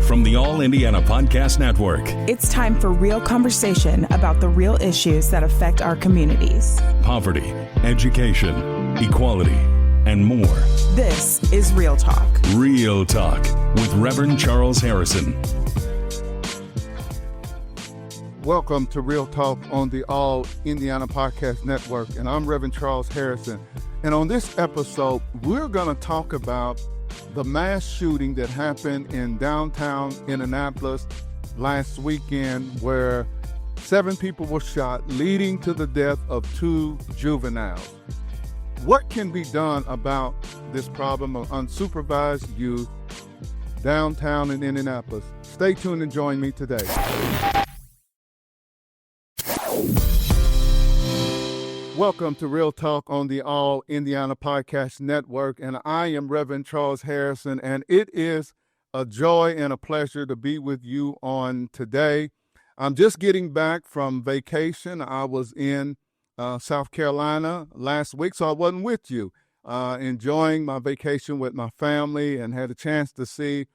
from the All Indiana Podcast Network. It's time for real conversation about the real issues that affect our communities. Poverty, education, equality, and more. This is Real Talk. Real Talk with Reverend Charles Harrison. Welcome to Real Talk on the All Indiana Podcast Network, and I'm Reverend Charles Harrison. And on this episode, we're going to talk about the mass shooting that happened in downtown Indianapolis last weekend, where 7 people were shot, leading to the death of 2 juveniles. What can be done about this problem of unsupervised youth downtown in Indianapolis? Stay tuned and join me today. Welcome to Real Talk on the All Indiana Podcast Network, and I am Reverend Charles Harrison, and it is a joy and a pleasure to be with you on today. I'm just getting back from vacation. I was in South Carolina last week, so I wasn't with you, enjoying my vacation with my family, and had a chance to see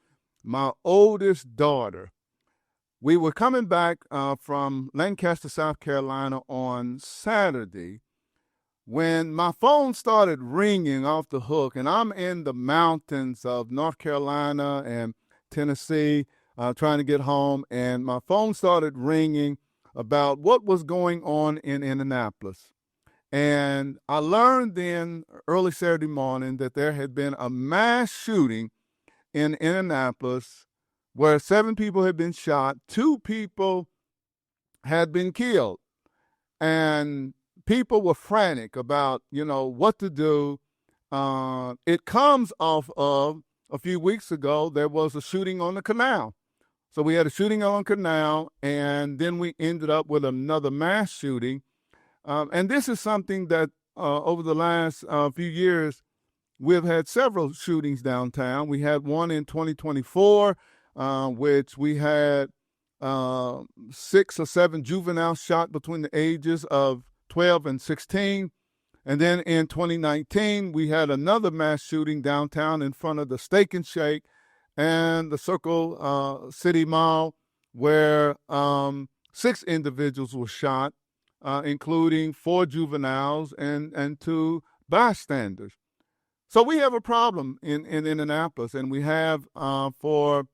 my oldest daughter. We were coming back from Lancaster, South Carolina on Saturday when my phone started ringing off the hook, and I'm in the mountains of North Carolina and Tennessee trying to get home, and my phone started ringing about what was going on in Indianapolis. And I learned then early Saturday morning that there had been a mass shooting in Indianapolis where 7 people had been shot, 2 people had been killed, and people were frantic about, what to do. It comes off of a few weeks ago, there was a shooting on the canal. So we had a shooting on the canal, and then we ended up with another mass shooting. And this is something that over the last few years, we've had several shootings downtown. We had one in 2024, which we had 6 or 7 juveniles shot between the ages of 12 and 16. And then in 2019, we had another mass shooting downtown in front of the Steak and Shake and the Circle City Mall, where 6 individuals were shot, including 4 juveniles and 2 bystanders. So we have a problem in Indianapolis, and we have for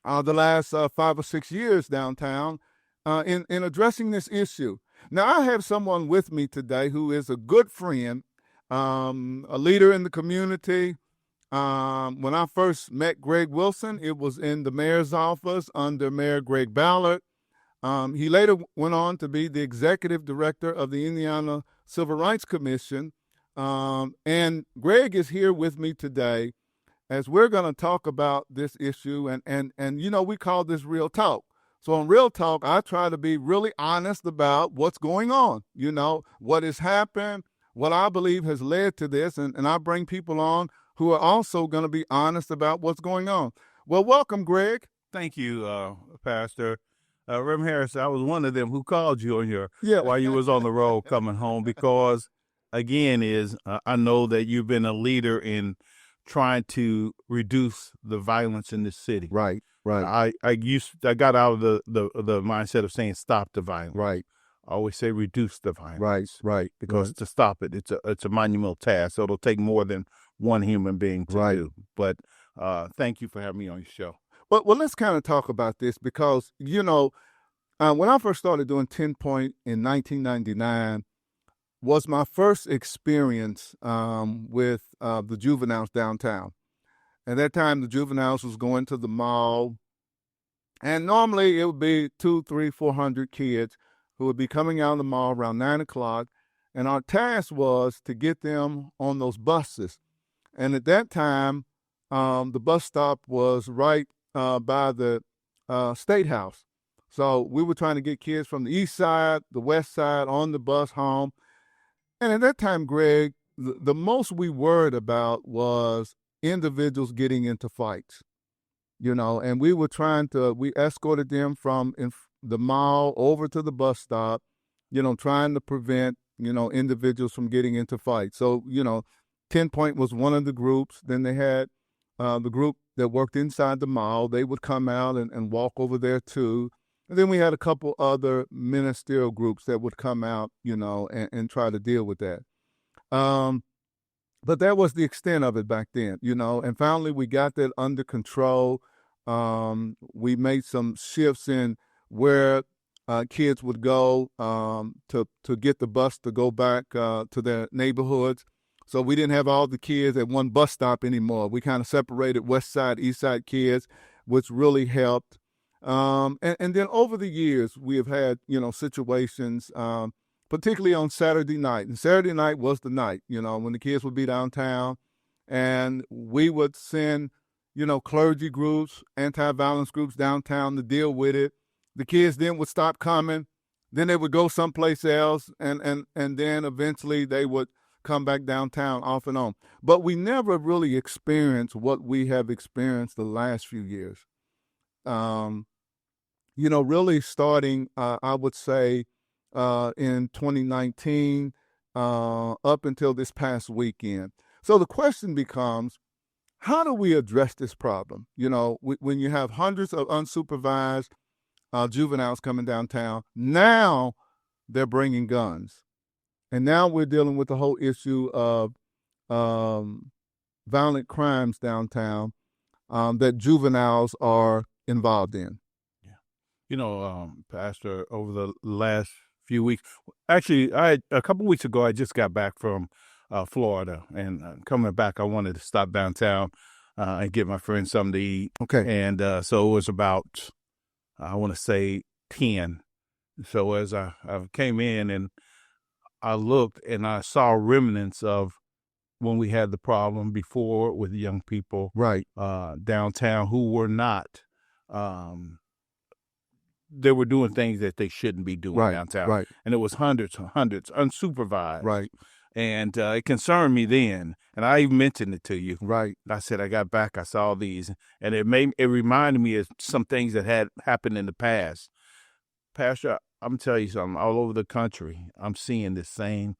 the last 5 or 6 years downtown in addressing this issue. Now, I have someone with me today who is a good friend, a leader in the community. When I first met Greg Wilson, it was in the mayor's office under Mayor Greg Ballard. He later went on to be the executive director of the Indiana Civil Rights Commission. And Greg is here with me today as we're going to talk about this issue. And we call this Real Talk. So on Real Talk, I try to be really honest about what's going on, what has happened, what I believe has led to this, and I bring people on who are also going to be honest about what's going on. Well, welcome, Greg. Thank you, Pastor. Reverend Harrison, I was one of them who called you on while you was on the road coming home, because, again, I know that you've been a leader in trying to reduce the violence in this city. Right. I got out of the mindset of saying stop the violence. Right. I always say reduce the violence. Right. Because to stop it, it's a monumental task. So it'll take more than one human being to do. But thank you for having me on your show. Well, let's kind of talk about this because, when I first started doing 10 Point in 1999, was my first experience with the juveniles downtown. At that time, the juveniles was going to the mall, and normally it would be 200, 300, 400 kids who would be coming out of the mall around 9 o'clock, and our task was to get them on those buses. And at that time, the bus stop was right by the State House. So we were trying to get kids from the east side, the west side on the bus home. And at that time, Greg, the most we worried about was individuals getting into fights, and we escorted them from the mall over to the bus stop, trying to prevent, individuals from getting into fights. So, 10 Point was one of the groups. Then they had the group that worked inside the mall, they would come out and walk over there too. And then we had a couple other ministerial groups that would come out, and try to deal with that. But that was the extent of it back then, and finally we got that under control. We made some shifts in where kids would go to get the bus to go back to their neighborhoods. So we didn't have all the kids at one bus stop anymore. We kind of separated West Side, East Side kids, which really helped. And then over the years, we have had, situations, particularly on Saturday night. And Saturday night was the night, when the kids would be downtown, and we would send, clergy groups, anti-violence groups downtown to deal with it. The kids then would stop coming. Then they would go someplace else, and then eventually they would come back downtown off and on. But we never really experienced what we have experienced the last few years. Really starting, I would say, in 2019 up until this past weekend. So the question becomes, how do we address this problem? When you have hundreds of unsupervised juveniles coming downtown, now they're bringing guns. And now we're dealing with the whole issue of violent crimes downtown that juveniles are involved in. Yeah. Pastor, over the last few weeks, actually, a couple weeks ago, I just got back from Florida. And coming back, I wanted to stop downtown and get my friends something to eat. Okay. And so it was about, I want to say, 10. So as I came in and I looked and I saw remnants of when we had the problem before with young people right downtown who were not, they were doing things that they shouldn't be doing downtown. Right. And it was hundreds unsupervised. Right. And it concerned me then. And I even mentioned it to you. Right. I said, I got back, I saw these, and it reminded me of some things that had happened in the past. Pastor, I'm telling you something, all over the country, I'm seeing the same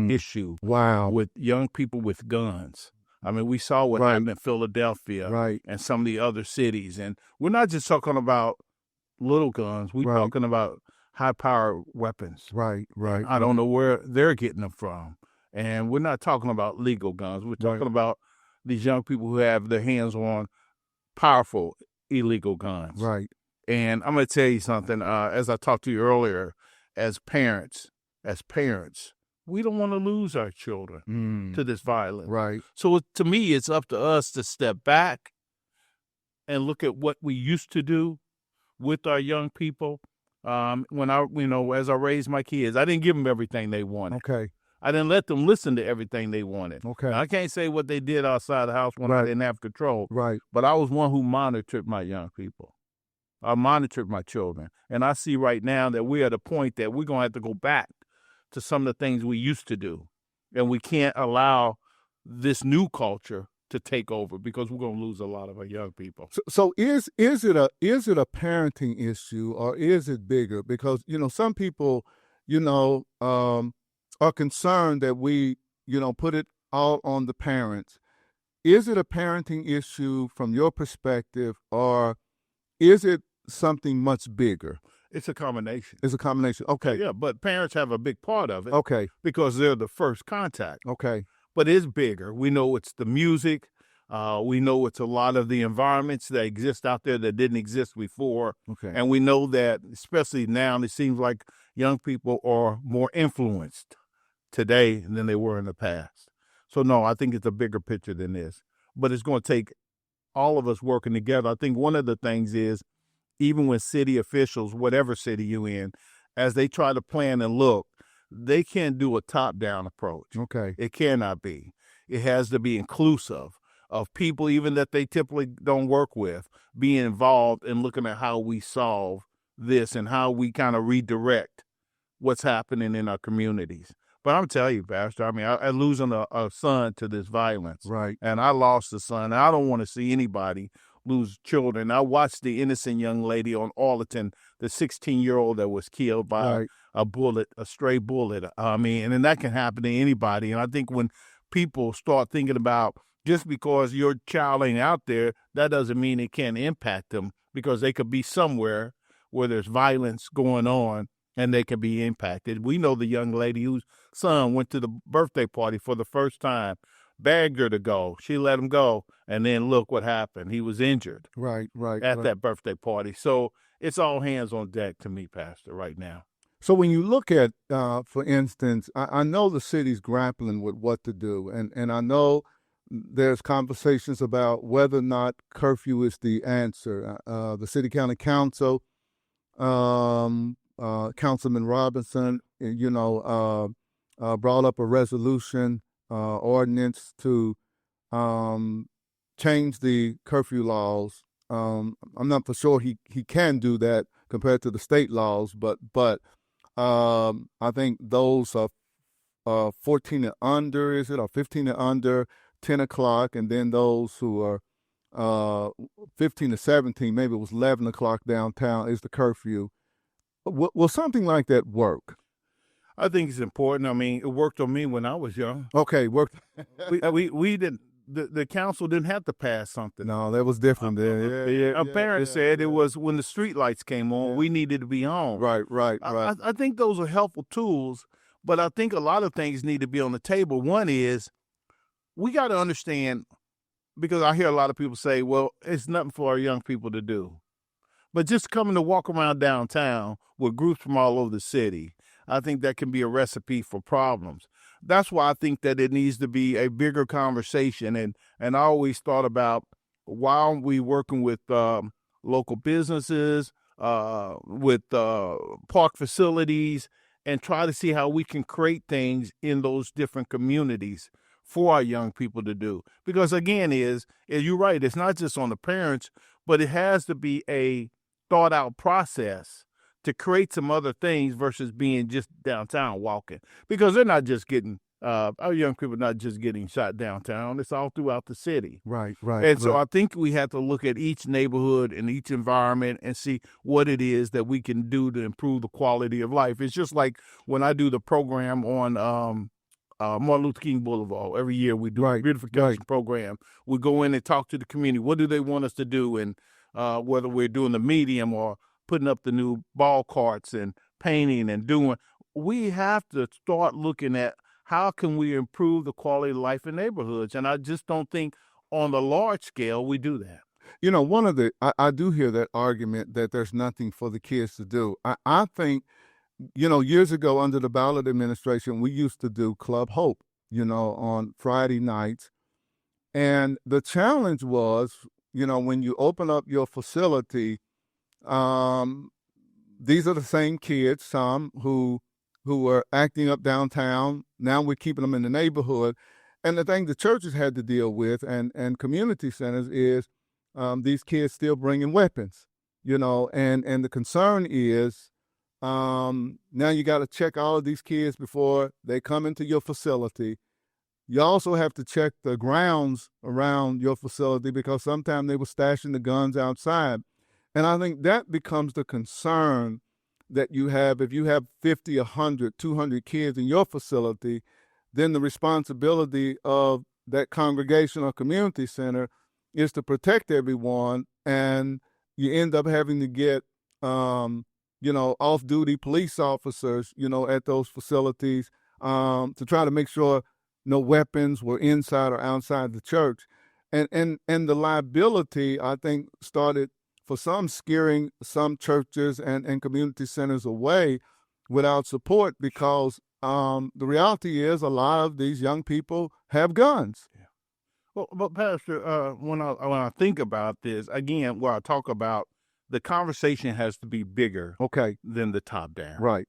issue. Wow. With young people with guns. I mean, we saw what happened in Philadelphia and some of the other cities. And we're not just talking about little guns. We're talking about high-powered weapons. Right. I don't know where they're getting them from. And we're not talking about legal guns. We're talking about these young people who have their hands on powerful illegal guns. Right. And I'm going to tell you something. As I talked to you earlier, as parents, we don't want to lose our children to this violence. Right. So to me, it's up to us to step back and look at what we used to do with our young people. When as I raised my kids, I didn't give them everything they wanted. Okay. I didn't let them listen to everything they wanted. Okay. Now, I can't say what they did outside the house when I didn't have control. Right. But I was one who monitored my young people. I monitored my children. And I see right now that we're at a point that we're going to have to go back to some of the things we used to do. And we can't allow this new culture to take over because we're going to lose a lot of our young people. So is it a parenting issue, or is it bigger? Because, some people, are concerned that we, put it all on the parents. Is it a parenting issue from your perspective, or is it something much bigger? It's a combination. It's a combination. Okay. Yeah, but parents have a big part of it. Okay. Because they're the first contact. Okay. But it's bigger. We know it's the music. We know it's a lot of the environments that exist out there that didn't exist before. Okay. And we know that, especially now, it seems like young people are more influenced today than they were in the past. So, no, I think it's a bigger picture than this. But it's going to take all of us working together. I think one of the things is, even when city officials, whatever city you're in, as they try to plan and look, they can't do a top-down approach. Okay. It cannot be. It has to be inclusive of people, even that they typically don't work with, being involved in looking at how we solve this and how we kind of redirect what's happening in our communities. But I'm telling you, Pastor, I mean, I losing a son to this violence. Right. And I lost a son. And I don't want to see anybody lose children. I watched the innocent young lady on Arlington, the 16-year-old that was killed by a bullet, a stray bullet. I mean, and then that can happen to anybody. And I think when people start thinking about just because your child ain't out there, that doesn't mean it can't impact them, because they could be somewhere where there's violence going on and they could be impacted. We know the young lady whose son went to the birthday party for the first time, begged her to go. She let him go, and then look what happened. He was injured at that birthday party. So it's all hands on deck to me, Pastor, right now. So when you look at, for instance, I know the city's grappling with what to do, and I know there's conversations about whether or not curfew is the answer. The City County Council, Councilman Robinson, brought up a resolution, ordinance to change the curfew laws. I'm not for sure he can do that compared to the state laws, but I think those are 14 and under, is it, or 15 and under, 10 o'clock, and then those who are 15 to 17, maybe it was 11 o'clock downtown, is the curfew. Will something like that work? I think it's important. I mean, it worked on me when I was young. Okay, worked. we didn't. The council didn't have to pass something. No, that was different then. Our parents said it was when the street lights came on, we needed to be home. Right. I think those are helpful tools, but I think a lot of things need to be on the table. One is, we got to understand, because I hear a lot of people say, well, it's nothing for our young people to do. But just coming to walk around downtown with groups from all over the city, I think that can be a recipe for problems. That's why I think that it needs to be a bigger conversation. And I always thought about, why aren't we working with local businesses, with park facilities, and try to see how we can create things in those different communities for our young people to do. Because again, you're right, it's not just on the parents, but it has to be a thought out process to create some other things versus being just downtown walking. Because they're not just getting, our young people are not just getting shot downtown, it's all throughout the city. Right. And so I think we have to look at each neighborhood and each environment and see what it is that we can do to improve the quality of life. It's just like when I do the program on Martin Luther King Boulevard. Every year we do a beautification program. We go in and talk to the community. What do they want us to do? And whether we're doing the medium or putting up the new ball carts and painting and doing, we have to start looking at how can we improve the quality of life in neighborhoods. And I just don't think on the large scale we do that. I do hear that argument that there's nothing for the kids to do. I think, years ago under the Ballard administration, we used to do Club Hope, on Friday nights. And the challenge was, when you open up your facility, these are the same kids, some who were acting up downtown. Now we're keeping them in the neighborhood. And the thing the churches had to deal with and community centers is these kids still bringing weapons, and the concern is, now you got to check all of these kids before they come into your facility. You also have to check the grounds around your facility because sometimes they were stashing the guns outside. And I think that becomes the concern that you have. If you have 50, 100, 200 kids in your facility, then the responsibility of that congregation or community center is to protect everyone. And you end up having to get, off-duty police officers, at those facilities to try to make sure no weapons were inside or outside the church. And the liability, I think, started for some scaring some churches and community centers away without support because the reality is a lot of these young people have guns. Yeah. Well, but Pastor, when I think about this, again, where I talk about the conversation has to be bigger than the top down. Right.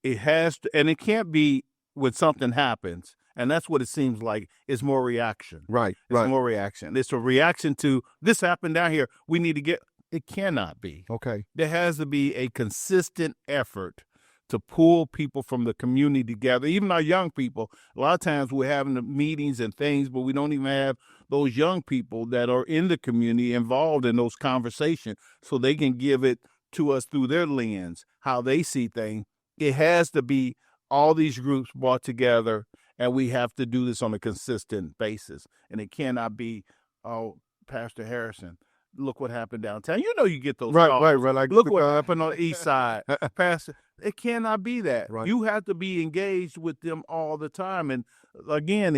It has to, and it can't be when something happens. And that's what it seems like. It's more reaction. Right. It's more reaction. It's a reaction to this happened down here. We need to get, it cannot be. Okay. There has to be a consistent effort to pull people from the community together, even our young people. A lot of times we're having the meetings and things, but we don't even have those young people that are in the community involved in those conversations so they can give it to us through their lens, how they see things. It has to be all these groups brought together And we have to do this on a consistent basis. And it cannot be, oh, Pastor Harrison, look what happened downtown. You know, you get those calls. Right. Like, look what happened on the east side. Pastor, it cannot be that. Right. You have to be engaged with them all the time. And again,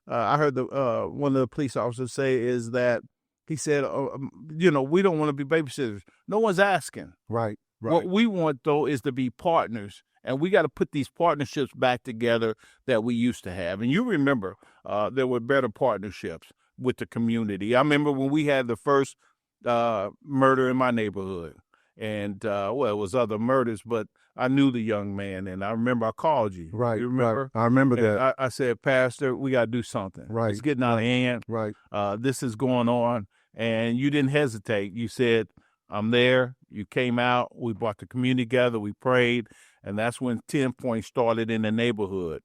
I heard one of the police officers say is that he said, we don't want to be babysitters. No one's asking. Right. What we want, though, is to be partners. And we got to put these partnerships back together that we used to have. And you remember there were better partnerships with the community. I remember when we had the first murder in my neighborhood. And, it was other murders, but I knew the young man. And I remember I called you. Right. You remember? Right. I remember and that. I said, Pastor, we got to do something. Right. It's getting out of hand. Right. This is going on. And you didn't hesitate. You said, I'm there. You came out. We brought the community together. We prayed. And that's when 10 Point started in the neighborhood.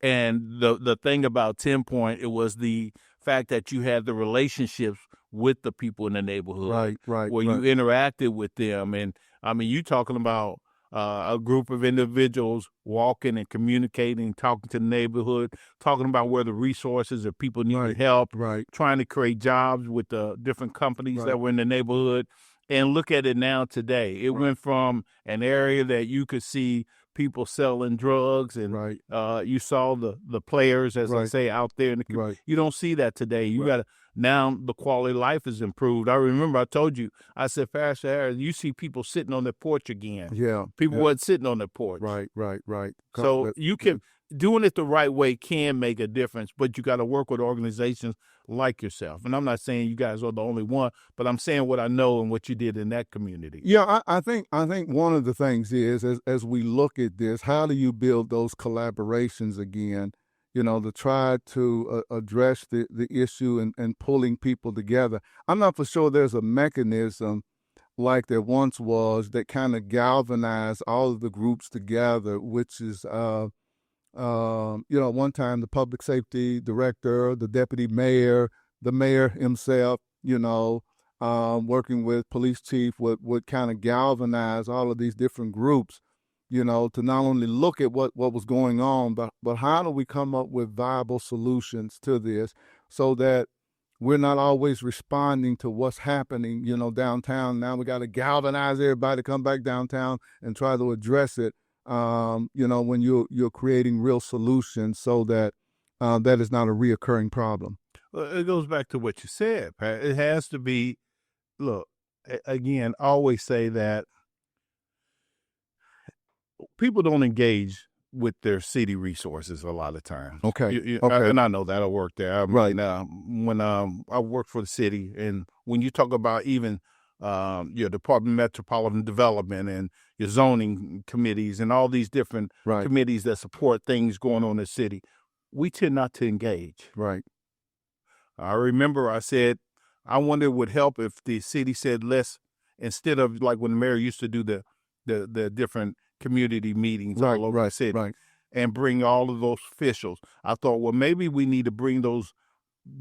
And the thing about 10 Point, it was the fact that you had the relationships with the people in the neighborhood. Right. Where you interacted with them. And, I mean, you talking about a group of individuals walking and communicating, talking to the neighborhood, talking about where the resources or people needed help, trying to create jobs with the different companies that were in the neighborhood. And look at it now today. It went from an area that you could see people selling drugs and you saw the players, as I say, out there. You don't see that today. You got to, now the quality of life is improved. I remember I told you, I said, Pastor Harrison, you see people sitting on their porch again. Yeah. People weren't sitting on their porch. Right. So you can, doing it the right way can make a difference, but you got to work with organizations like yourself. And I'm not saying you guys are the only one, but I'm saying what I know and what you did in that community. Yeah, I think one of the things is, as we look at this, how do you build those collaborations again, to try to address the issue and pulling people together. I'm not for sure there's a mechanism like there once was that kind of galvanized all of the groups together, which is one time the public safety director, the deputy mayor, the mayor himself, working with police chief would kind of galvanize all of these different groups, to not only look at what was going on, but how do we come up with viable solutions to this so that we're not always responding to what's happening, downtown. Now we got to galvanize everybody to come back downtown and try to address it. When you're creating real solutions so that that is not a reoccurring problem. Well, it goes back to what you said, Pat. It has to be, look, again, I always say that people don't engage with their city resources a lot of times. Okay. And I know that. I work there. When I worked for the city, and when you talk about even your Department of Metropolitan Development and your zoning committees and all these different committees that support things going on in the city, we tend not to engage. Right. I remember I said, I wonder it would help if the city said less, instead of like when the mayor used to do the different community meetings all over the city and bring all of those officials. I thought, well, maybe we need to bring those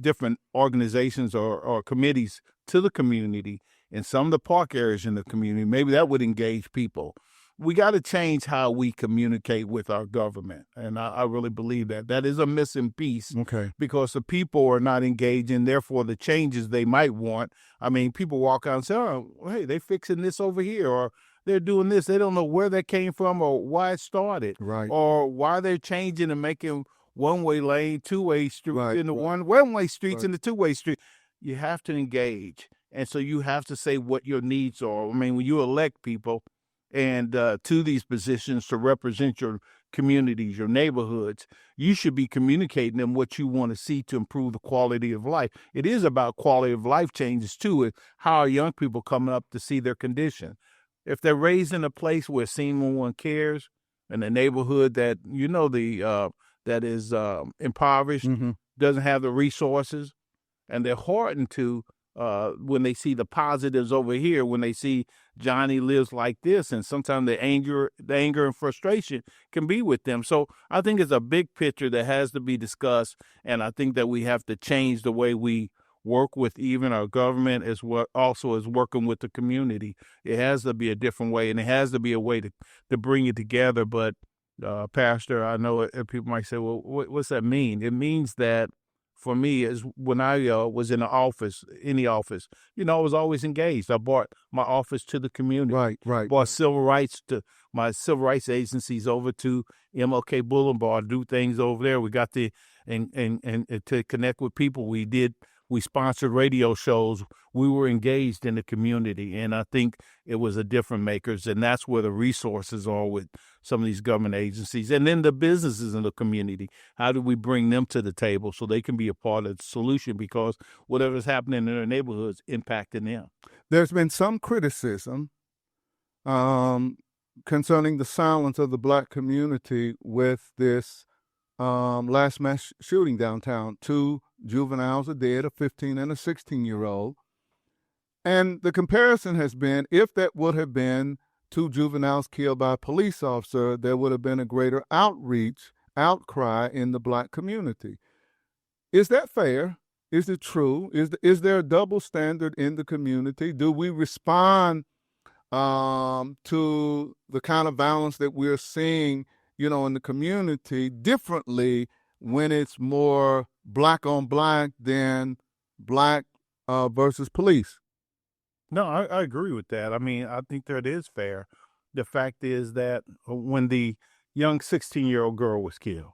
different organizations or committees to the community in some of the park areas in the community. Maybe that would engage people. We got to change how we communicate with our government. And I really believe that is a missing piece. Okay. Because the people are not engaging. Therefore, the changes they might want. I mean, people walk out and say, oh, hey, they're fixing this over here, or they're doing this. They don't know where that came from or why it started. Right. Or why they're changing and making one-way lane, two-way street, in the one-way streets and the two-way street. You have to engage. And so you have to say what your needs are. I mean, when you elect people and to these positions to represent your communities, your neighborhoods, you should be communicating them what you want to see to improve the quality of life. It is about quality of life changes too. How are young people coming up to see their condition? If they're raised in a place where no one cares, in a neighborhood that that is impoverished, doesn't have the resources, and they're hardened to when they see the positives over here, when they see Johnny lives like this, and sometimes the anger and frustration can be with them. So I think it's a big picture that has to be discussed, and I think that we have to change the way we work with even our government as well, also as working with the community. It has to be a different way, and it has to be a way to bring it together. But Pastor, I know people might say, well, what's that mean? It means that for me is when I was in the office, any office, I was always engaged. I brought my office to the community. Right. Brought my civil rights agencies over to MLK Boulevard, do things over there. We got and to connect with people. We sponsored radio shows. We were engaged in the community, and I think it was a different makers, and that's where the resources are with some of these government agencies. And then the businesses in the community, how do we bring them to the table so they can be a part of the solution, because whatever's happening in their neighborhoods impacting them. There's been some criticism concerning the silence of the Black community with this last mass shooting downtown. 2 juveniles are dead, a 15 and a 16-year-old. And the comparison has been, if that would have been 2 juveniles killed by a police officer, there would have been a greater outcry in the Black community. Is that fair? Is it true? Is there a double standard in the community? Do we respond to the kind of violence that we're seeing, in the community differently when it's more Black on Black than Black versus police? No, I agree with that. I mean, I think that is fair. The fact is that when the young 16-year-old girl was killed,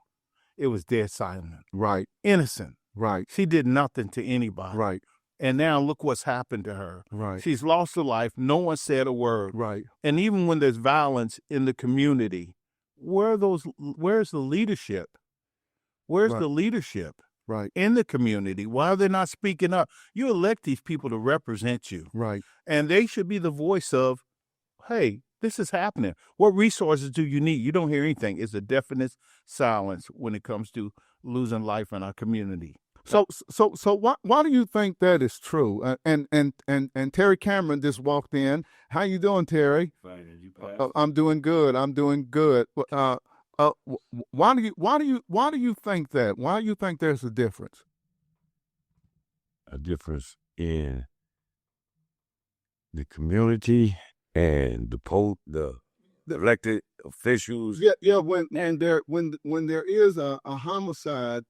it was dead silent. Right. Innocent. Right. She did nothing to anybody. Right. And now look what's happened to her. Right. She's lost her life. No one said a word. Right. And even when there's violence in the community, where's the leadership? Where's the leadership? Right. In the community? Why are they not speaking up? You elect these people to represent you. Right. And they should be the voice of, hey, this is happening. What resources do you need? You don't hear anything. It's a definite silence when it comes to losing life in our community. So why do you think that is true? And Terry Cameron just walked in. How you doing, Terry? Fine, and you pass? I'm doing good. Why do you think that? Why do you think there's a difference? A difference in the community and the elected officials. Yeah. When there is a homicide,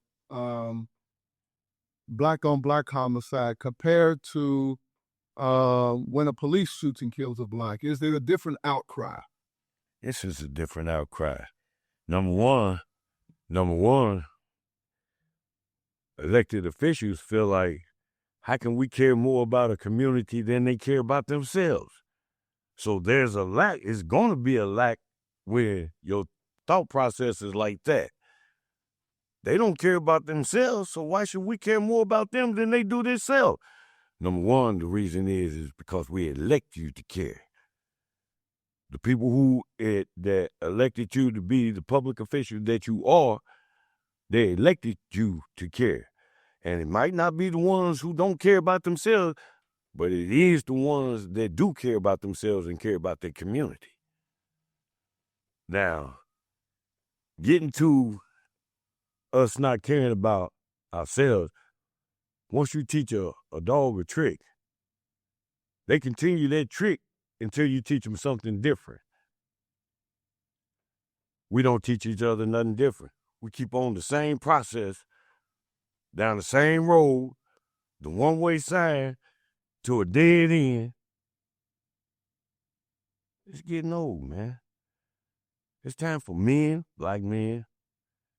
Black on Black homicide, compared to when a police shoots and kills a Black, is there a different outcry? This is a different outcry. Number one, elected officials feel like, how can we care more about a community than they care about themselves? So there's a lack. It's going to be a lack where your thought process is like that. They don't care about themselves, so why should we care more about them than they do themselves? Number one, the reason is because we elect you to care. The people who that elected you to be the public official that you are, they elected you to care. And it might not be the ones who don't care about themselves, but it is the ones that do care about themselves and care about their community. Now, getting to us not caring about ourselves, once you teach a dog a trick, they continue that trick until you teach them something different. We don't teach each other nothing different. We keep on the same process, down the same road, the one-way sign to a dead end. It's getting old, man. It's time for men, Black men,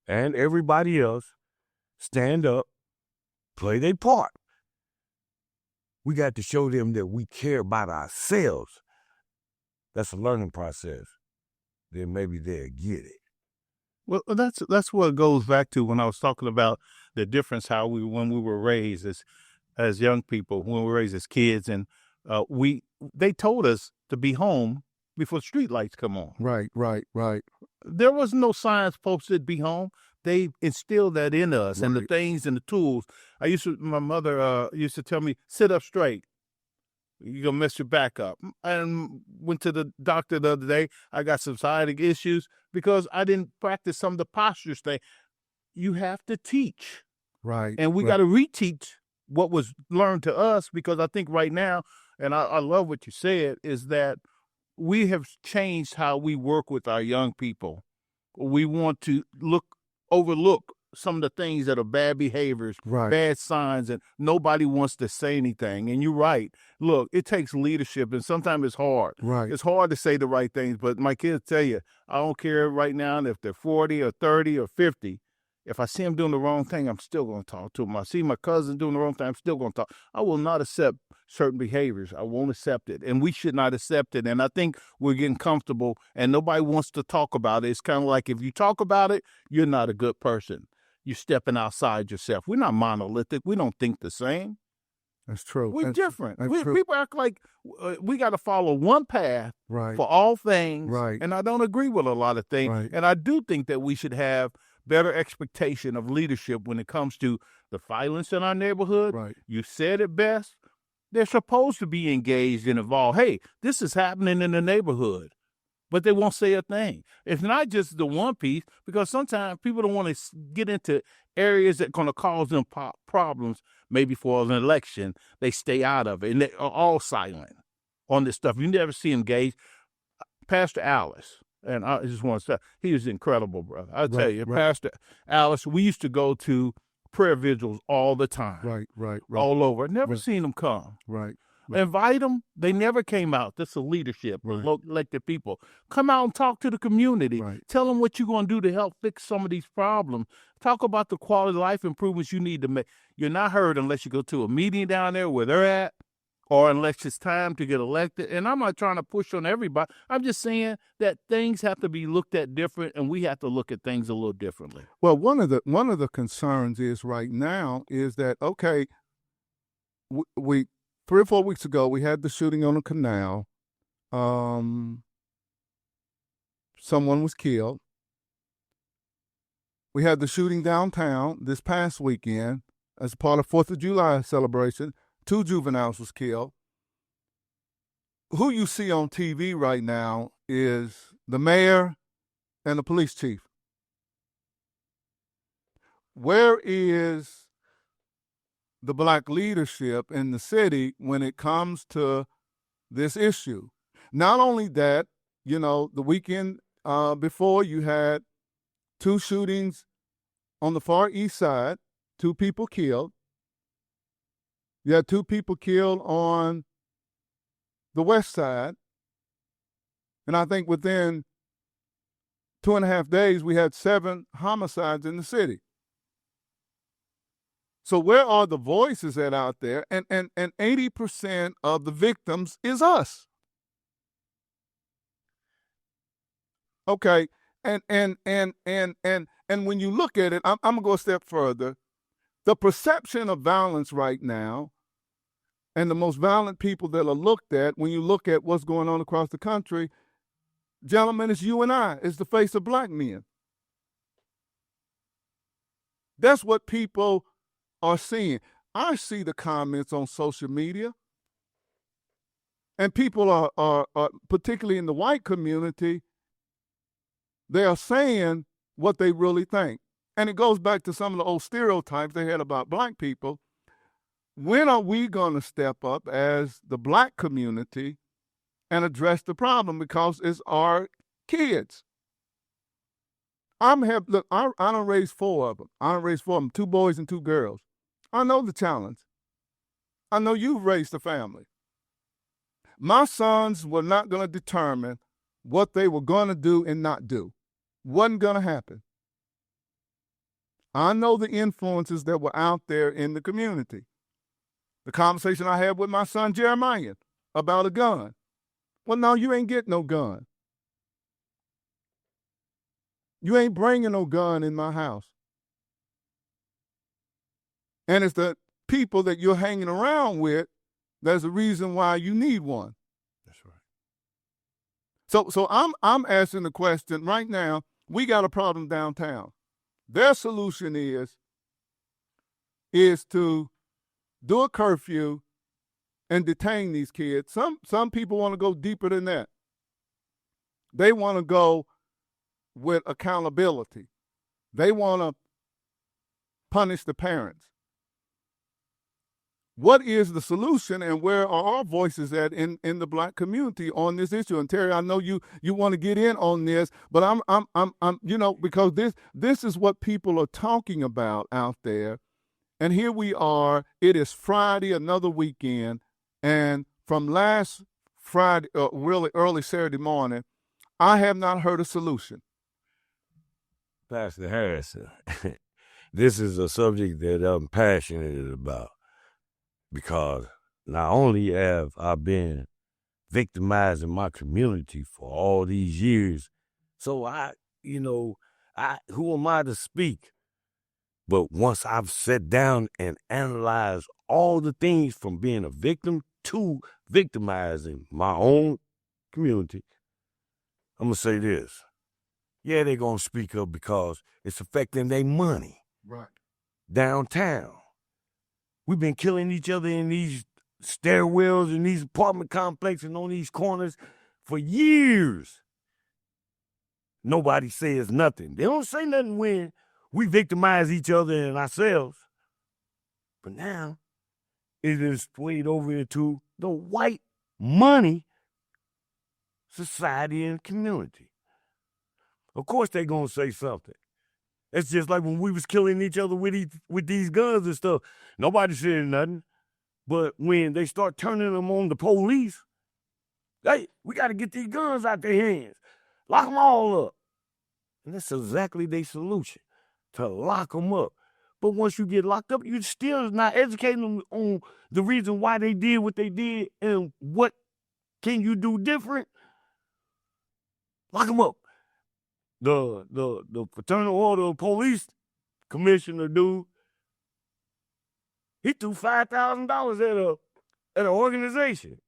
and everybody else, stand up, play their part. We got to show them that we care about ourselves. That's a learning process. Then maybe they'll get it. Well, that's what it goes back to when I was talking about the difference when we were raised as young people, when we were raised as kids, and they told us to be home before street lights come on. Right. There was no signs posted be home. They instilled that in us, Right. and the things and the tools. My mother used to tell me, sit up straight. You're going to mess your back up. And went to the doctor the other day. I got some sciatic issues because I didn't practice some of the postures thing. You have to teach. Right. And we got to reteach what was learned to us, because I think right now, and I love what you said, is that we have changed how we work with our young people. we want to overlook some of the things that are bad behaviors, bad signs, and nobody wants to say anything. And you're right. Look, it takes leadership, and sometimes it's hard. It's hard to say the right things, but my kids tell you, I don't care right now if they're 40 or 30 or 50. If I see them doing the wrong thing, I'm still going to talk to them. I see my cousin doing the wrong thing, I'm still going to talk. I will not accept certain behaviors. I won't accept it, and we should not accept it. And I think we're getting comfortable, and nobody wants to talk about it. It's kind of like if you talk about it, you're not a good person. You're stepping outside yourself. We're not monolithic. We don't think the same. That's true. We're different. True. People act like we got to follow one path for all things, and I don't agree with a lot of things. And I do think that we should have better expectation of leadership when it comes to the violence in our neighborhood. You said it best. They're supposed to be engaged and involved. Hey, this is happening in the neighborhood, but they won't say a thing. It's not just the one piece, because sometimes people don't want to get into areas that are going to cause them problems, maybe for an election. They stay out of it, and they are all silent on this stuff. You never see engaged. Pastor Alice, and I just want to say, he was incredible, brother. I tell you, Pastor Alice, we used to go to prayer vigils all the time. All over. Never seen them come. Invite them. They never came out. That's a leadership. Elected people. Come out and talk to the community. Tell them what you're going to do to help fix some of these problems. Talk about the quality of life improvements you need to make. You're not heard unless you go to a meeting down there where they're at, or unless it's time to get elected. And I'm not trying to push on everybody. I'm just saying that things have to be looked at different, and we have to look at things a little differently. Well, one of the concerns is right now is that, okay, we 3 or 4 weeks ago, we had the shooting on the canal. Someone was killed. We had the shooting downtown this past weekend as part of 4th of July celebration. 2 juveniles was killed. Who you see on TV right now is the mayor and the police chief. Where is the black leadership in the city when it comes to this issue? Not only that, you know, the weekend before, you had 2 shootings on the far east side, 2 people killed. You had 2 people killed on the west side. And I think within 2.5 days, we had 7 homicides in the city. So where are the voices that out there? And 80% of the victims is us. Okay. And when you look at it, I'm gonna go a step further. The perception of violence right now, and the most violent people that are looked at, when you look at what's going on across the country, gentlemen, it's you and I. It's the face of black men. That's what people are seeing. I see the comments on social media, and people are particularly in the white community, they are saying what they really think. And it goes back to some of the old stereotypes they had about black people. When are we going to step up as the black community and address the problem? Because it's our kids. I don't raise 4 of them. I don't raise 4 of them, 2 boys and 2 girls. I know the challenge. I know you've raised a family. My sons were not going to determine what they were going to do and not do. Wasn't going to happen. I know the influences that were out there in the community. The conversation I had with my son Jeremiah about a gun. Well, no, you ain't getting no gun. You ain't bringing no gun in my house. And it's the people that you're hanging around with that's the reason why you need one. That's right. So I'm asking the question right now. We got a problem downtown. Their solution is to do a curfew and detain these kids. Some people want to go deeper than that. They want to go with accountability. They want to punish the parents. what is the solution, and where are our voices at in the Black community on this issue? And Terry, I know you want to get in on this, but I'm because this is what people are talking about out there. And here we are. It is Friday, another weekend, and from last Friday, really early Saturday morning, I have not heard a solution. Pastor Harrison, this is a subject that I'm passionate about, because not only have I been victimized in my community for all these years, so who am I to speak? But once I've sat down and analyzed all the things from being a victim to victimizing my own community, I'm going to say this. Yeah, they're going to speak up because it's affecting their money. Right. Downtown. We've been killing each other in these stairwells in these apartment complexes and on these corners for years. Nobody says nothing. They don't say nothing when we victimize each other and ourselves. But now it is swayed over into the white money society and community. Of course they're going to say something. It's just like when we was killing each other with these guns and stuff. Nobody said nothing. But when they start turning them on the police, hey, we got to get these guns out their hands. Lock them all up. And that's exactly their solution, to lock them up. But once you get locked up, you're still not educating them on the reason why they did what they did and what can you do different. Lock them up. The Fraternal Order of Police commissioner dude, he threw $5,000 at an organization.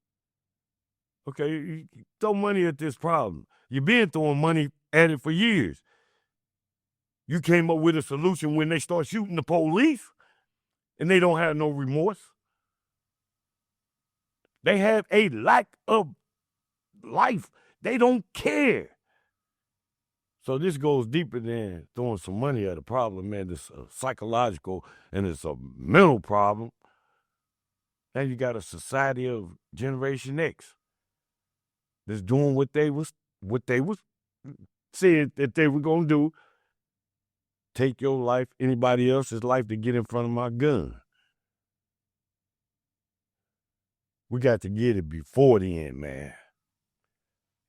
Okay, you throw money at this problem. You've been throwing money at it for years. You came up with a solution when they start shooting the police and they don't have no remorse. They have a lack of life. They don't care. So this goes deeper than throwing some money at a problem, man. It's a psychological and it's a mental problem. Then you got a society of Generation X that's doing what they was said that they were gonna do. Take your life, anybody else's life, to get in front of my gun. We got to get it before the end, man.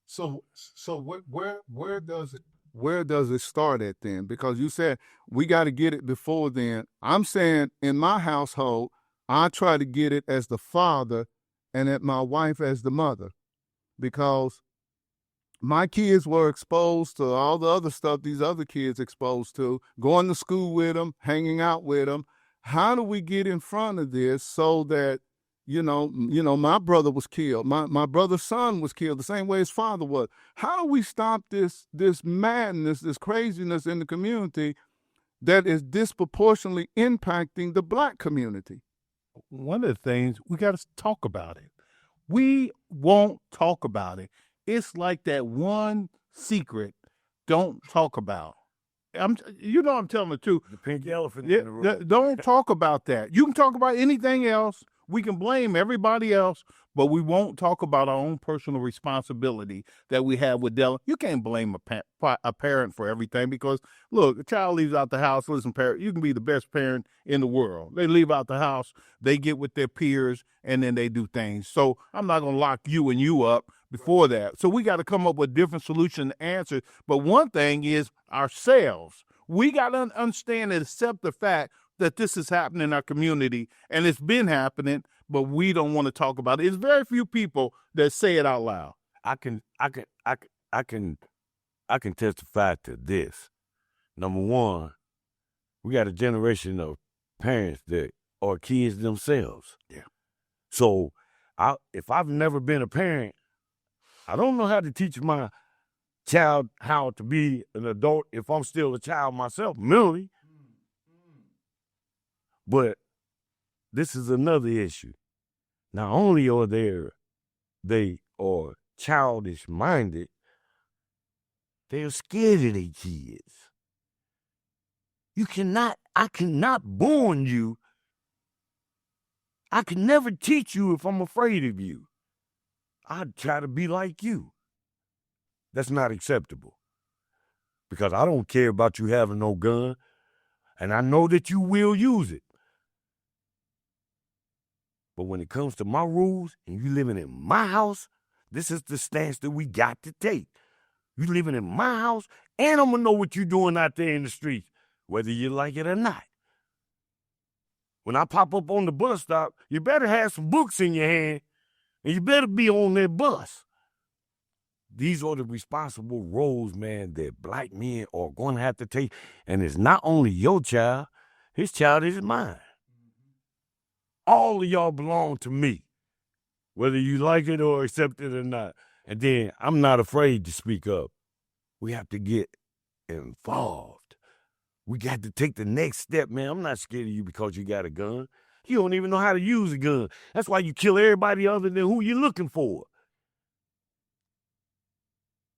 So where does it start at then? Because you said we got to get it before then. I'm saying in my household, I try to get it as the father and at my wife as the mother, because my kids were exposed to all the other stuff these other kids exposed to, going to school with them, hanging out with them. How do we get in front of this so that, my brother was killed. My brother's son was killed the same way his father was. How do we stop this madness, this craziness in the community that is disproportionately impacting the Black community? One of the things, we got to talk about it. We won't talk about it. It's like that one secret don't talk about. I'm telling the truth. The pink elephant in the room. Don't talk about that. You can talk about anything else. We can blame everybody else, but we won't talk about our own personal responsibility that we have with Della. You can't blame a parent for everything, because, look, a child leaves out the house. Listen, parent, you can be the best parent in the world. They leave out the house, they get with their peers, and then they do things. So I'm not going to lock you up before that. So we got to come up with different solution answers. But one thing is ourselves. We got to understand and accept the fact that this is happening in our community, and it's been happening, but we don't want to talk about it. It's very few people that say it out loud. I can testify to this. Number one, we got a generation of parents that are kids themselves. Yeah. So if I've never been a parent, I don't know how to teach my child how to be an adult if I'm still a child myself, mentally. But this is another issue. Not only are they are childish minded, they're scared of their kids. I cannot I can never teach you if I'm afraid of you. I'd try to be like you. That's not acceptable. Because I don't care about you having no gun, and I know that you will use it. But when it comes to my rules and you living in my house, this is the stance that we got to take. You living in my house, and I'm going to know what you're doing out there in the streets, whether you like it or not. When I pop up on the bus stop, you better have some books in your hand, and you better be on that bus. These are the responsible roles, man, that black men are going to have to take. And it's not only your child, his child is mine. All of y'all belong to me, whether you like it or accept it or not. And then I'm not afraid to speak up. We have to get involved. We got to take the next step, man. I'm not scared of you because you got a gun. You don't even know how to use a gun. That's why you kill everybody other than who you're looking for.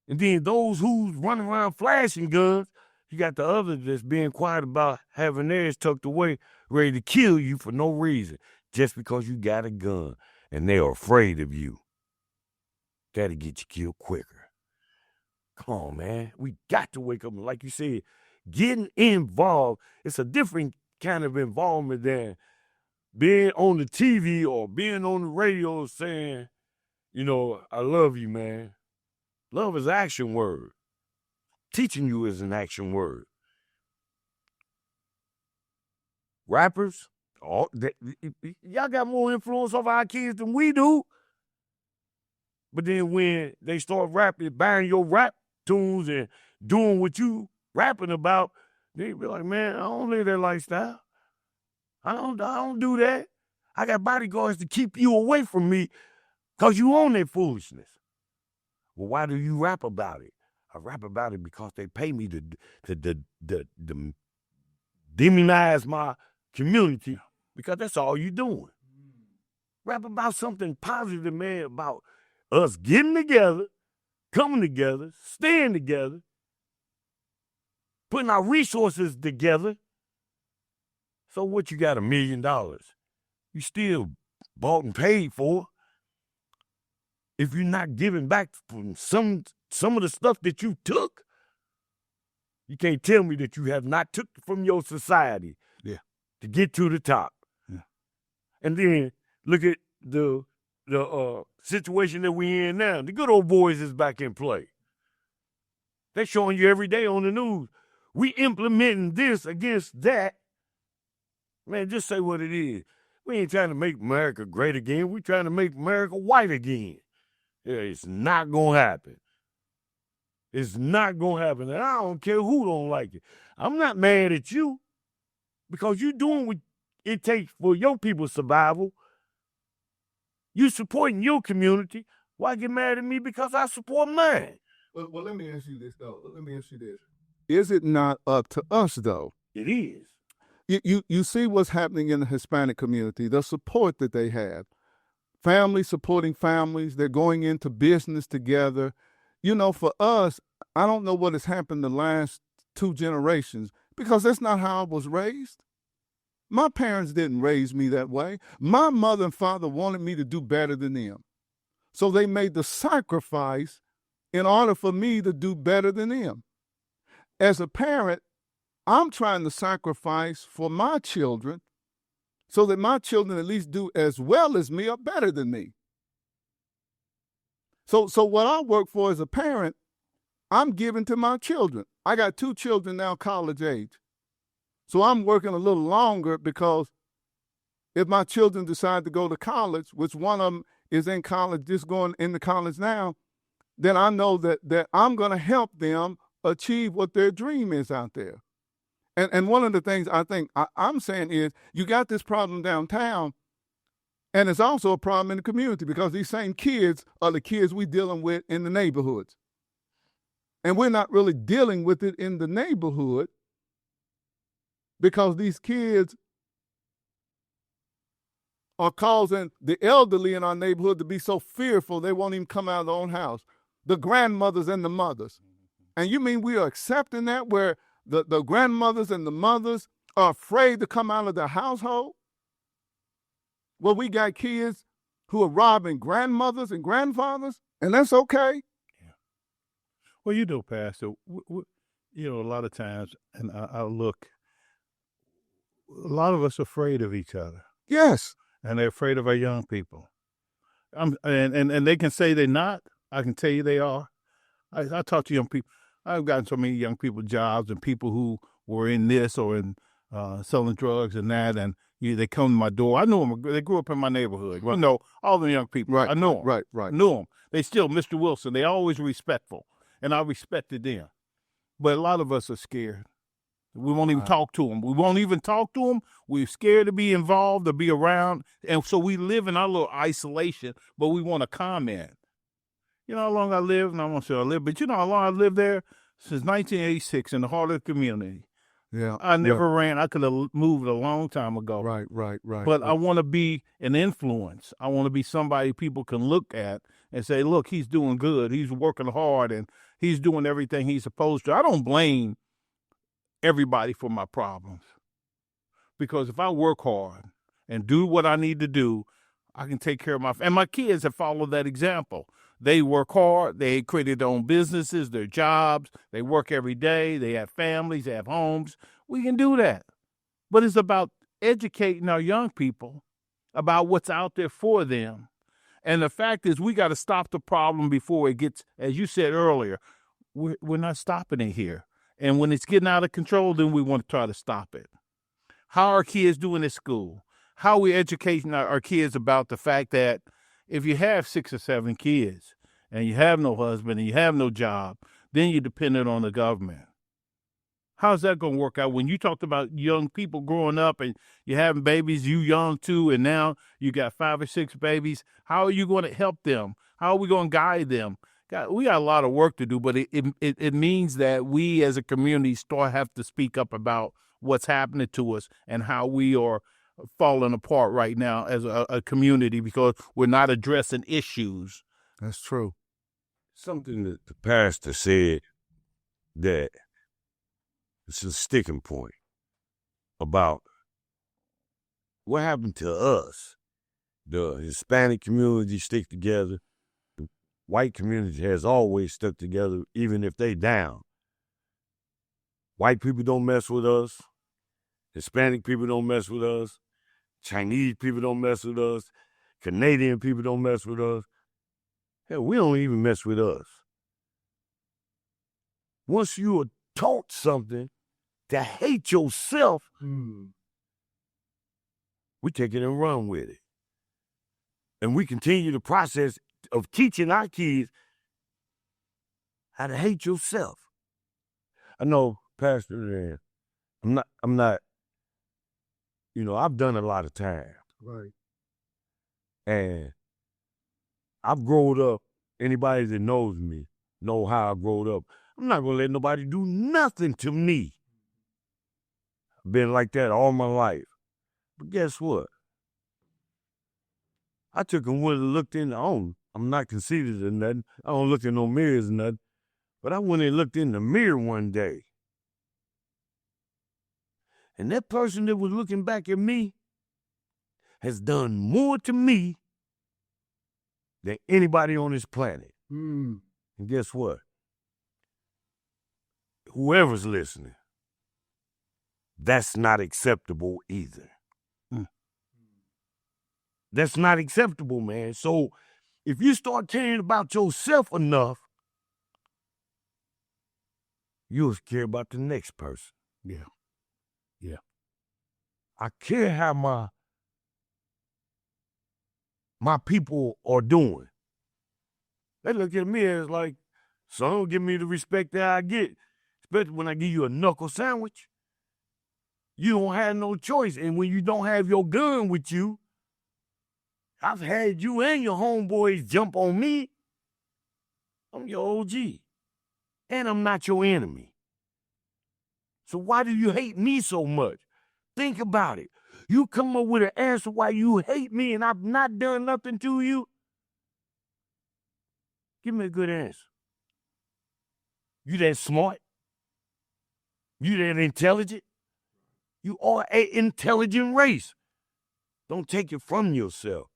And then those who's running around flashing guns, you got the others that's being quiet about having theirs tucked away, ready to kill you for no reason, just because you got a gun and they're afraid of you. That'll get you killed quicker. Come on, man. We got to wake up. Like you said, getting involved, it's a different kind of involvement than being on the TV or being on the radio saying, you know, I love you, man. Love is an action word. Teaching you is an action word. Rappers, y'all got more influence over our kids than we do. But then when they start rapping, buying your rap tunes and doing what you rapping about, they be like, man, I don't live that lifestyle. I don't do that. I got bodyguards to keep you away from me because you own that foolishness. Well, why do you rap about it? I rap about it because they pay me to demonize my community because that's all you doing. Rap about something positive, man, about us getting together, coming together, staying together, putting our resources together. So what, you got $1 million? You still bought and paid for. If you're not giving back from some of the stuff that you took, you can't tell me that you have not took from your society to get to the top. Yeah. And then look at the situation that we're in now. The good old boys is back in play. They're showing you every day on the news. We implementing this against that. Man, just say what it is. We ain't trying to make America great again. We're trying to make America white again. Yeah, it's not going to happen. It's not going to happen. And I don't care who don't like it. I'm not mad at you because you're doing what it takes for your people's survival. You supporting your community. Why get mad at me because I support mine? Well, let me ask you this, though. Is it not up to us, though? It is. You see what's happening in the Hispanic community, the support that they have. Families supporting families. They're going into business together. You know, for us, I don't know what has happened the last 2 generations because that's not how I was raised. My parents didn't raise me that way. My mother and father wanted me to do better than them. So they made the sacrifice in order for me to do better than them. As a parent, I'm trying to sacrifice for my children so that my children at least do as well as me or better than me. So what I work for as a parent, I'm giving to my children. I got 2 children now college age. So I'm working a little longer because if my children decide to go to college, which one of them is in college, just going into college now, then I know that I'm going to help them achieve what their dream is out there. And one of the things I think I'm saying is you got this problem downtown, and it's also a problem in the community because these same kids are the kids we're dealing with in the neighborhoods. And we're not really dealing with it in the neighborhood because these kids are causing the elderly in our neighborhood to be so fearful they won't even come out of their own house. The grandmothers and the mothers. And you mean we are accepting that where the grandmothers and the mothers are afraid to come out of their household? Well, we got kids who are robbing grandmothers and grandfathers, and that's okay. Yeah. Well, you know, Pastor, you know, a lot of times, and I look, a lot of us are afraid of each other. Yes. And they're afraid of our young people. And they can say they're not. I can tell you they are. I talk to young people. I've gotten so many young people jobs and people who were in this or in selling drugs and that, and they come to my door. I know them. They grew up in my neighborhood. Right. I know all the young people. Right. I know them. Right. I knew them. They still, Mr. Wilson, they always respectful, and I respected them. But a lot of us are scared. We won't even talk to them. We won't even talk to them. We're scared to be involved or be around, and so we live in our little isolation, but we want to comment. You know how long I lived? And I won't say I lived, but you know how long I lived there? Since 1986 in the heart of the community. Yeah. I never ran. I could have moved a long time ago. Right. But I want to be an influence. I want to be somebody people can look at and say, look, he's doing good. He's working hard, and he's doing everything he's supposed to. I don't blame everybody for my problems. Because if I work hard and do what I need to do, I can take care of and my kids have followed that example. They work hard. They created their own businesses, their jobs. They work every day. They have families. They have homes. We can do that. But it's about educating our young people about what's out there for them. And the fact is, we got to stop the problem before it gets, as you said earlier, we're not stopping it here. And when it's getting out of control, then we want to try to stop it. How are kids doing at school? How are we educating our kids about the fact that if you have 6 or 7 kids and you have no husband and you have no job, then you're dependent on the government. How's that going to work out? When you talked about young people growing up and you're having babies, you young too, and now you got 5 or 6 babies, how are you going to help them? How are we going to guide them? We got a lot of work to do, but it means that we as a community have to speak up about what's happening to us and how we are falling apart right now as a community because we're not addressing issues. That's true. Something that the pastor said that it's a sticking point about what happened to us. The Hispanic community stick together. The white community has always stuck together, even if they down. White people don't mess with us. Hispanic people don't mess with us. Chinese people don't mess with us. Canadian people don't mess with us. Hell, we don't even mess with us. Once you are taught something to hate yourself, we take it and run with it. And we continue the process of teaching our kids how to hate yourself. I know, Pastor, I'm not, you know, I've done a lot of time. Right. And I've grown up, anybody that knows me know how I growed up. I'm not going to let nobody do nothing to me. I've been like that all my life. But guess what? I took and went and looked in the own. I'm not conceited or nothing. I don't look in no mirrors or nothing. But I went and looked in the mirror one day. And that person that was looking back at me has done more to me than anybody on this planet. And guess what? Whoever's listening, that's not acceptable either. That's not acceptable, man. So if you start caring about yourself enough, you'll care about the next person. Yeah. I care how my people are doing. They look at me as like, son, don't give me the respect that I get. Especially when I give you a knuckle sandwich. You don't have no choice. And when you don't have your gun with you, I've had you and your homeboys jump on me. I'm your OG. And I'm not your enemy. So why do you hate me so much? Think about it. You come up with an answer why you hate me and I've not done nothing to you. Give me a good answer. You that smart? You that intelligent? You are an intelligent race. Don't take it from yourself.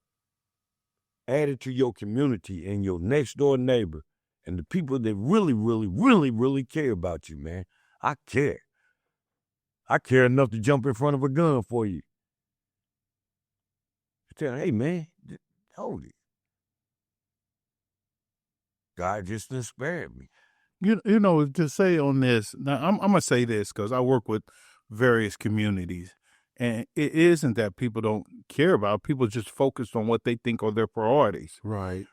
Add it to your community and your next door neighbor and the people that really, really, really, really care about you, man. I care. I care enough to jump in front of a gun for you. Tell them, hey, man, hold it. God just inspired me. You know, to say on this, now I'm going to say this because I work with various communities, and it isn't that people don't care about, people just focused on what they think are their priorities. Right.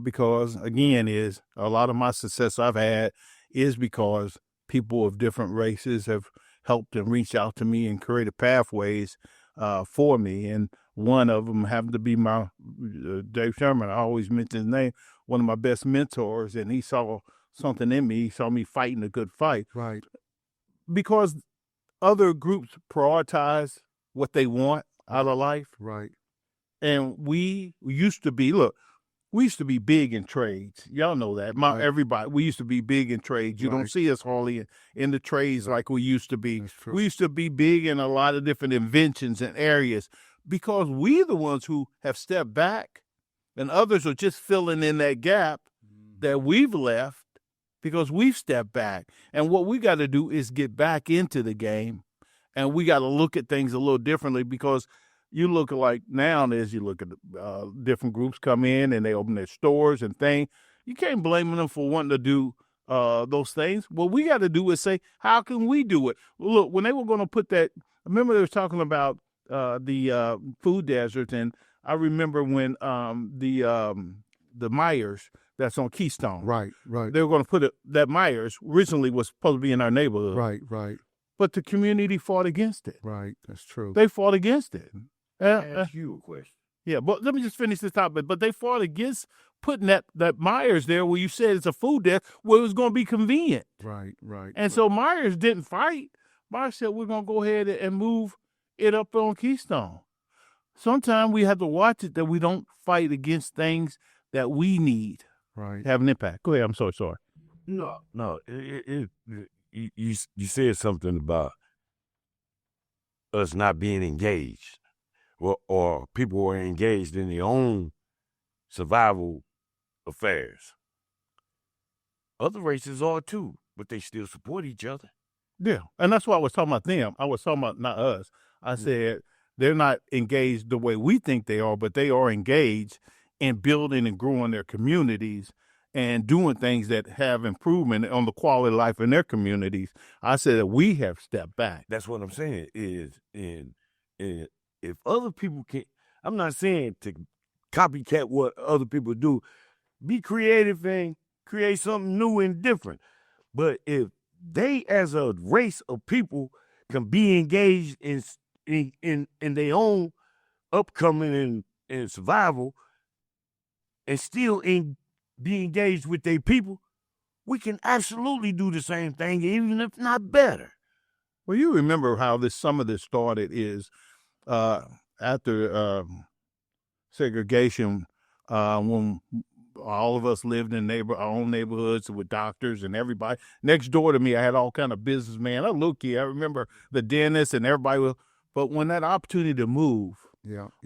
Because, again, is a lot of my success I've had is because people of different races have helped and reached out to me and created pathways for me. And one of them happened to be my Dave Sherman. I always mention his name, one of my best mentors, and he saw something in me. He saw me fighting a good fight. Right. Because other groups prioritize what they want out of life. Right. And we used to be, we used to be big in trades. Y'all know that. Everybody, we used to be big in trades. You don't see us hardly in the trades like we used to be. We used to be big in a lot of different inventions and areas because we're the ones who have stepped back and others are just filling in that gap that we've left because we've stepped back. And what we got to do is get back into the game, and we got to look at things a little differently because you look like nowadays, you look at different groups come in and they open their stores and things. You can't blame them for wanting to do those things. What we got to do is say, how can we do it? Look, when they were going to put that, I remember they were talking about the food deserts, and I remember when the Myers that's on Keystone. Right. They were going to put it, that Myers originally was supposed to be in our neighborhood. Right. But the community fought against it. Right, that's true. They fought against it. Ask you a question. Yeah, but let me just finish this topic. But they fought against putting that Myers there where you said it's a food desk where it was going to be convenient. Right. And so Myers didn't fight. Myers said, we're going to go ahead and move it up on Keystone. Sometimes we have to watch it that we don't fight against things that we need to have an impact. Go ahead. I'm so sorry. No. You said something about us not being engaged, or people who are engaged in their own survival affairs. Other races are too, but they still support each other. Yeah, and that's why I was talking about them. I was talking about not us. I said they're not engaged the way we think they are, but they are engaged in building and growing their communities and doing things that have improvement on the quality of life in their communities. I said that we have stepped back. That's what I'm saying is, if other people can, I'm not saying to copycat what other people do, be creative and create something new and different. But if they as a race of people can be engaged in their own upcoming and survival and still be engaged with their people, we can absolutely do the same thing, even if not better. Well, you remember how some of this started is after segregation, when all of us lived in our own neighborhoods with doctors and everybody. Next door to me, I had all kind of businessmen. I remember the dentist and everybody. But when that opportunity to move,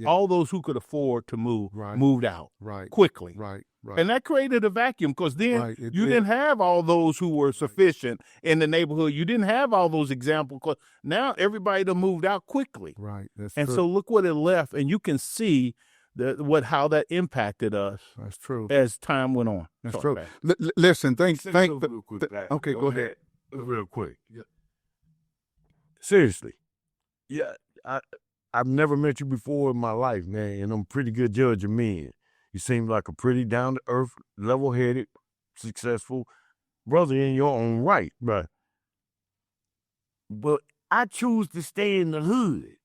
all those who could afford to move moved out quickly. Right. And that created a vacuum because then you didn't have all those who were sufficient in the neighborhood. You didn't have all those examples. Cause now everybody that moved out quickly. Right. That's and true. So look what it left. And you can see how that impacted us. That's true. As time went on. That's true. Listen, okay, go ahead. Real quick. Yeah. Seriously. Yeah, I've never met you before in my life, man, and I'm a pretty good judge of men. You seem like a pretty down-to-earth, level-headed, successful brother in your own right. Right. But I choose to stay in the hood.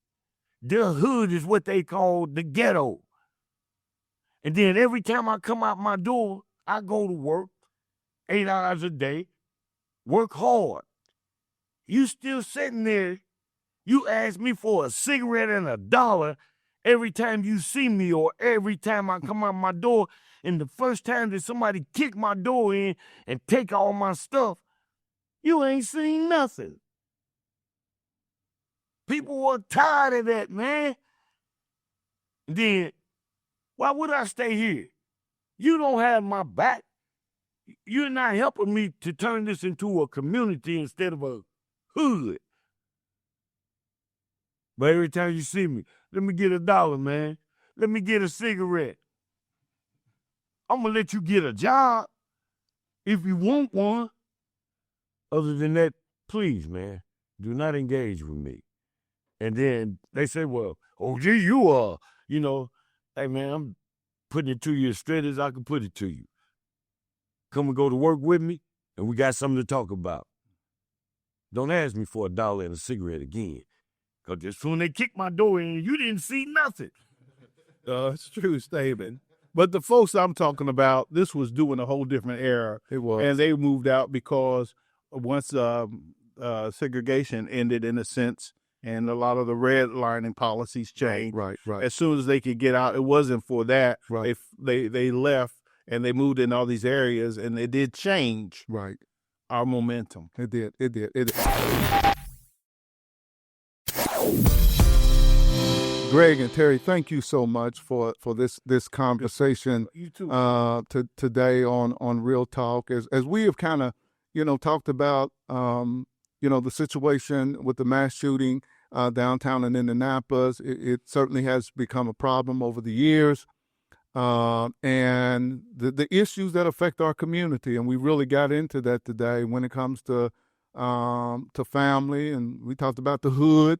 The hood is what they call the ghetto. And then every time I come out my door, I go to work 8 hours a day, work hard. You still sitting there. You ask me for a cigarette and $1 every time you see me or every time I come out my door. And the first time that somebody kick my door in and take all my stuff, you ain't seen nothing. People are tired of that, man. then why would I stay here? You don't have my back. You're not helping me to turn this into a community instead of a hood. But every time you see me, let me get $1, man. Let me get a cigarette. I'm going to let you get a job if you want one. Other than that, please, man, do not engage with me. And then they say, well, OG, you are, hey, man, I'm putting it to you as straight as I can put it to you. Come and go to work with me, and we got something to talk about. Don't ask me for $1 and a cigarette again, because just when they kicked my door in, you didn't see nothing. It's a true statement. But the folks I'm talking about, this was during a whole different era. It was. And they moved out because once segregation ended, in a sense, and a lot of the redlining policies changed. Right. As soon as they could get out, it wasn't for that. Right. They left and they moved in all these areas, and it did change. Right. Our momentum. It did. Greg and Terry, thank you so much for this conversation. You too. Today on Real Talk, as we have kind of talked about the situation with the mass shooting downtown in Indianapolis. It certainly has become a problem over the years, and the issues that affect our community, and we really got into that today when it comes to family, and we talked about the hood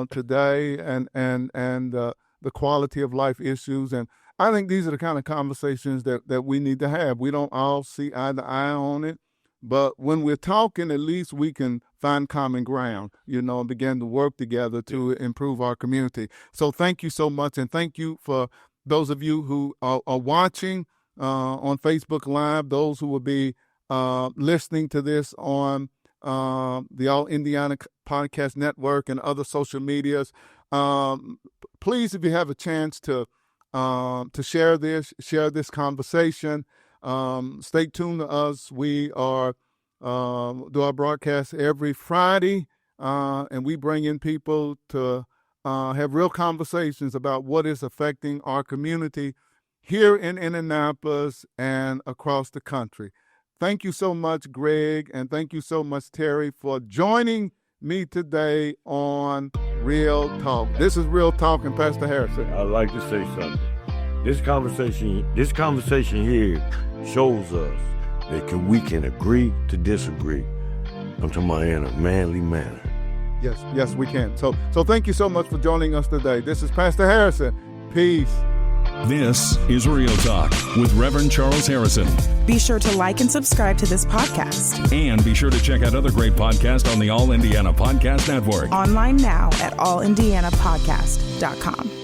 today, and the quality of life issues. And I think these are the kind of conversations that we need to have. We don't all see eye to eye on it, but when we're talking, at least we can find common ground, and begin to work together to improve our community. So thank you so much, and thank you for those of you who are watching on Facebook Live, those who will be listening to this on the All Indiana Podcast Network and other social medias. Please, if you have a chance to share this conversation, stay tuned to us. We are do our broadcast every Friday, and we bring in people to have real conversations about what is affecting our community here in Indianapolis and across the country. Thank you so much, Greg, and thank you so much, Terry, for joining me today on Real Talk. This is Real Talk and Pastor Harrison. I'd like to say something. This conversation here shows us that we can agree to disagree. I'm talking about in a manly manner. Yes, we can. So thank you so much for joining us today. This is Pastor Harrison. Peace. This is Real Talk with Reverend Charles Harrison. Be sure to like and subscribe to this podcast. And be sure to check out other great podcasts on the All Indiana Podcast Network. Online now at allindianapodcast.com.